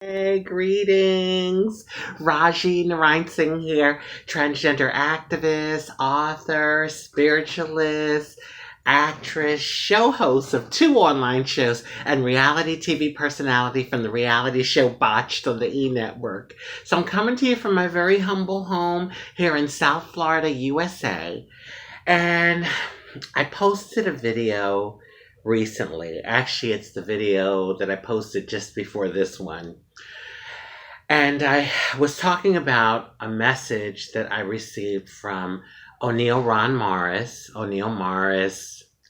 Hey, greetings. Rajee Narinesingh here, transgender activist, author, spiritualist, actress, show host of two online shows, and reality TV personality from the reality show Botched on the E! Network. So I'm coming to you from my very humble home here in South Florida, USA. And I posted a video recently. Actually, it's the video that I posted just before this one. And I was talking about a message that I received from O'Neill Morris,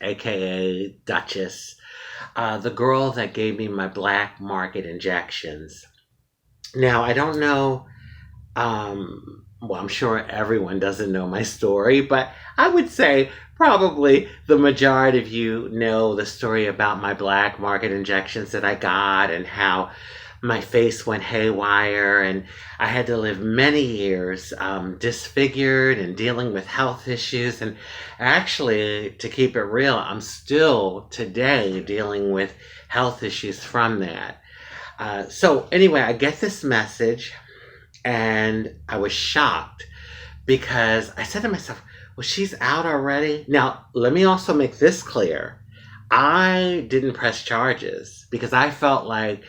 aka Duchess, the girl that gave me my black market injections. Now, I don't know, well, I'm sure everyone doesn't know my story, but I would say probably the majority of you know the story about my black market injections that I got and how my face went haywire, and I had to live many years disfigured and dealing with health issues. And actually, to keep it real, I'm still today dealing with health issues from that. So, anyway, I get this message, and I was shocked because I said to myself, well, she's out already. Now, let me also make this clear. I didn't press charges because I felt like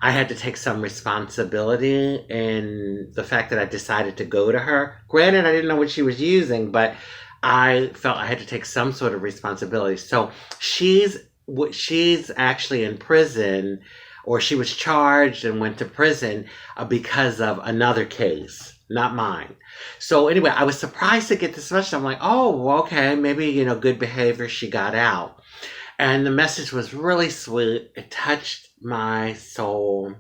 I had to take some responsibility in the fact that I decided to go to her. Granted, I didn't know what she was using, but I felt I had to take some sort of responsibility. So she's actually in prison, or she was charged and went to prison because of another case, not mine. So anyway, I was surprised to get this message. I'm like, oh, okay, maybe, good behavior, she got out. And the message was really sweet. It touched my soul.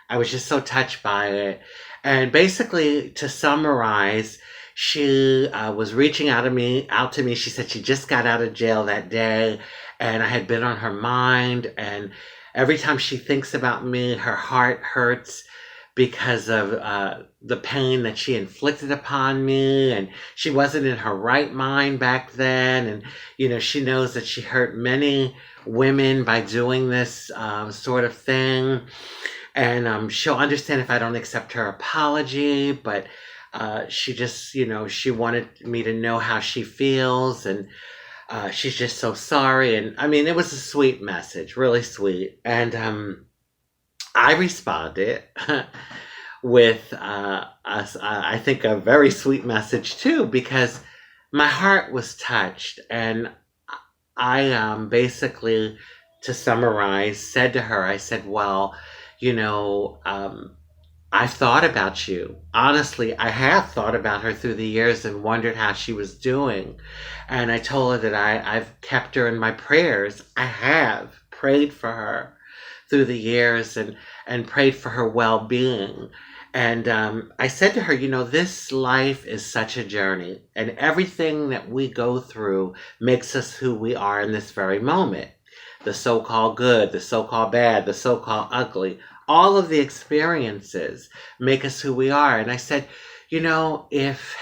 I was just so touched by it. And basically, to summarize, she was reaching out to me. She said she just got out of jail that day, and I had been on her mind. And every time she thinks about me, her heart hurts because of the pain that she inflicted upon me. And she wasn't in her right mind back then. And, she knows that she hurt many women by doing this sort of thing. And she'll understand if I don't accept her apology, but she just, she wanted me to know how she feels. And she's just so sorry. And I mean, it was a sweet message, really sweet. And I responded with, I think, a very sweet message too, because my heart was touched. And I basically, to summarize, said to her, I said, well, I've thought about you. Honestly, I have thought about her through the years and wondered how she was doing. And I told her that I've kept her in my prayers. I have prayed for her through the years and prayed for her well-being. And I said to her, this life is such a journey, and everything that we go through makes us who we are in this very moment. The so-called good, the so-called bad, the so-called ugly, all of the experiences make us who we are. And I said, if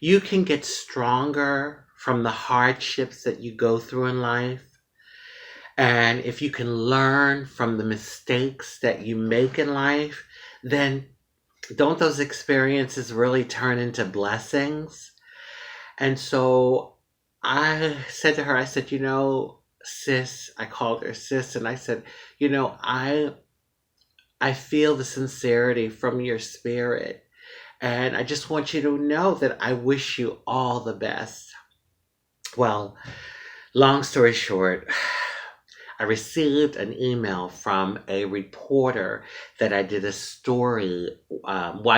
you can get stronger from the hardships that you go through in life, and if you can learn from the mistakes that you make in life, then don't those experiences really turn into blessings? And so I said to her, I said, sis, I called her sis, and I said, I feel the sincerity from your spirit, and I just want you to know that I wish you all the best. Well, long story short, I received an email from a reporter that I did a story,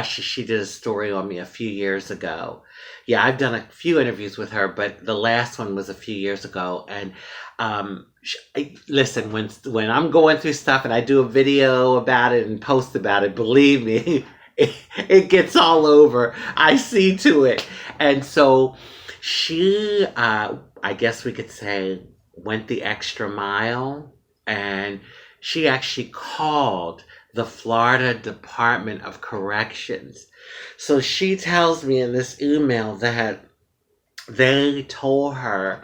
she did a story on me a few years ago. Yeah, I've done a few interviews with her, but the last one was a few years ago. And listen, when I'm going through stuff and I do a video about it and post about it, believe me, it gets all over. I see to it. And so she, I guess we could say, went the extra mile, and she actually called the Florida Department of Corrections. So she tells me in this email that they told her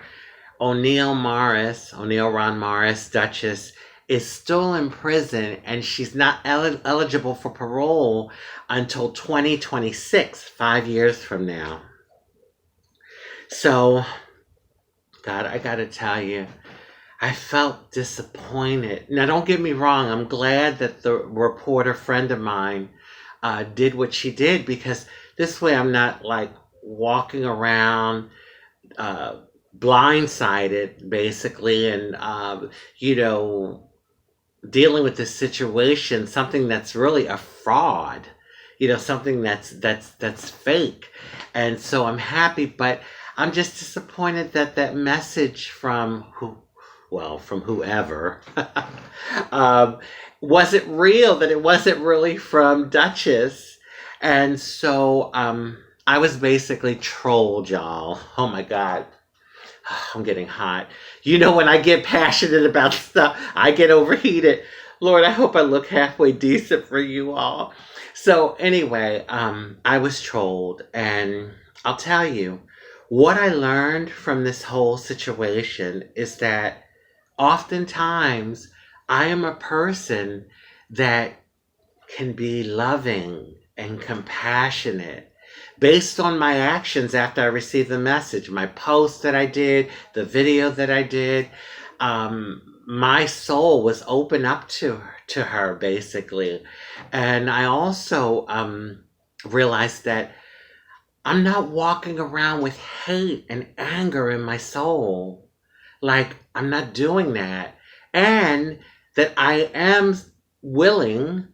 O'Neill Ron Morris, Duchess, is still in prison and she's not eligible for parole until 2026, 5 years from now. So, God, I gotta tell you, I felt disappointed. Now, don't get me wrong, I'm glad that the reporter friend of mine did what she did, because this way I'm not like walking around uh, blindsided, basically, and, you know, dealing with this situation, something that's really a fraud, you know, something that's fake. And so I'm happy, but I'm just disappointed that that message from from whoever, um, wasn't real, that it wasn't really from Duchess. And so I was basically trolled, y'all. Oh my God. I'm getting hot. You know, when I get passionate about stuff, I get overheated. Lord, I hope I look halfway decent for you all. So anyway, I was trolled, and I'll tell you, what I learned from this whole situation is that oftentimes I am a person that can be loving and compassionate based on my actions after I received the message, my post that I did, the video that I did. My soul was open up to her basically. And I also realized that I'm not walking around with hate and anger in my soul. Like, I'm not doing that. And that I am willing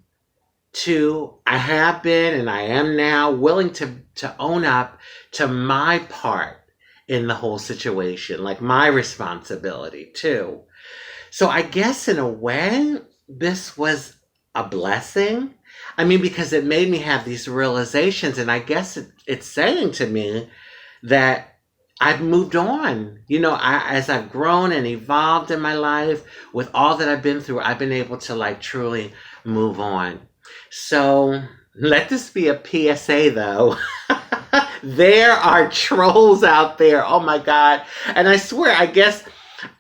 I have been and I am now willing to own up to my part in the whole situation, like my responsibility too. So I guess in a way, this was a blessing. I mean, because it made me have these realizations, and I guess it's saying to me that I've moved on. You know, as I've grown and evolved in my life with all that I've been through, I've been able to like truly move on. So let this be a PSA though. There are trolls out there. Oh my God. And I swear, I guess,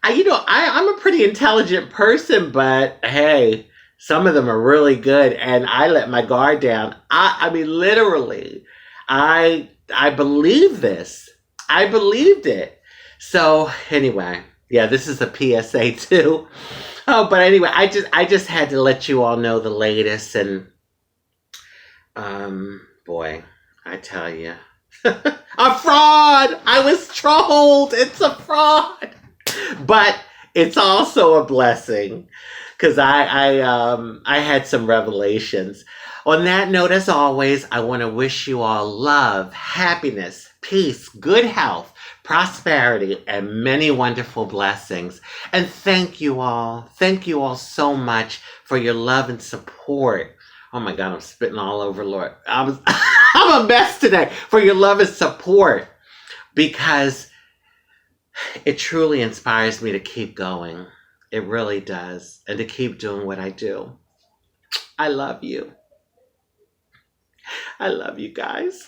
I'm a pretty intelligent person, but hey, some of them are really good. And I let my guard down. I mean, literally, I believe this. I believed it. So anyway, yeah, this is a PSA too. Oh, but anyway, I just had to let you all know the latest, and boy, I tell you, a fraud. I was trolled. It's a fraud, but it's also a blessing because I had some revelations. On that note, as always, I want to wish you all love, happiness, peace, good health, prosperity, and many wonderful blessings. And thank you all. Thank you all so much for your love and support. Oh my God, I'm spitting all over, Lord. I'm a mess today. For your love and support, because it truly inspires me to keep going. It really does. And to keep doing what I do. I love you. I love you guys.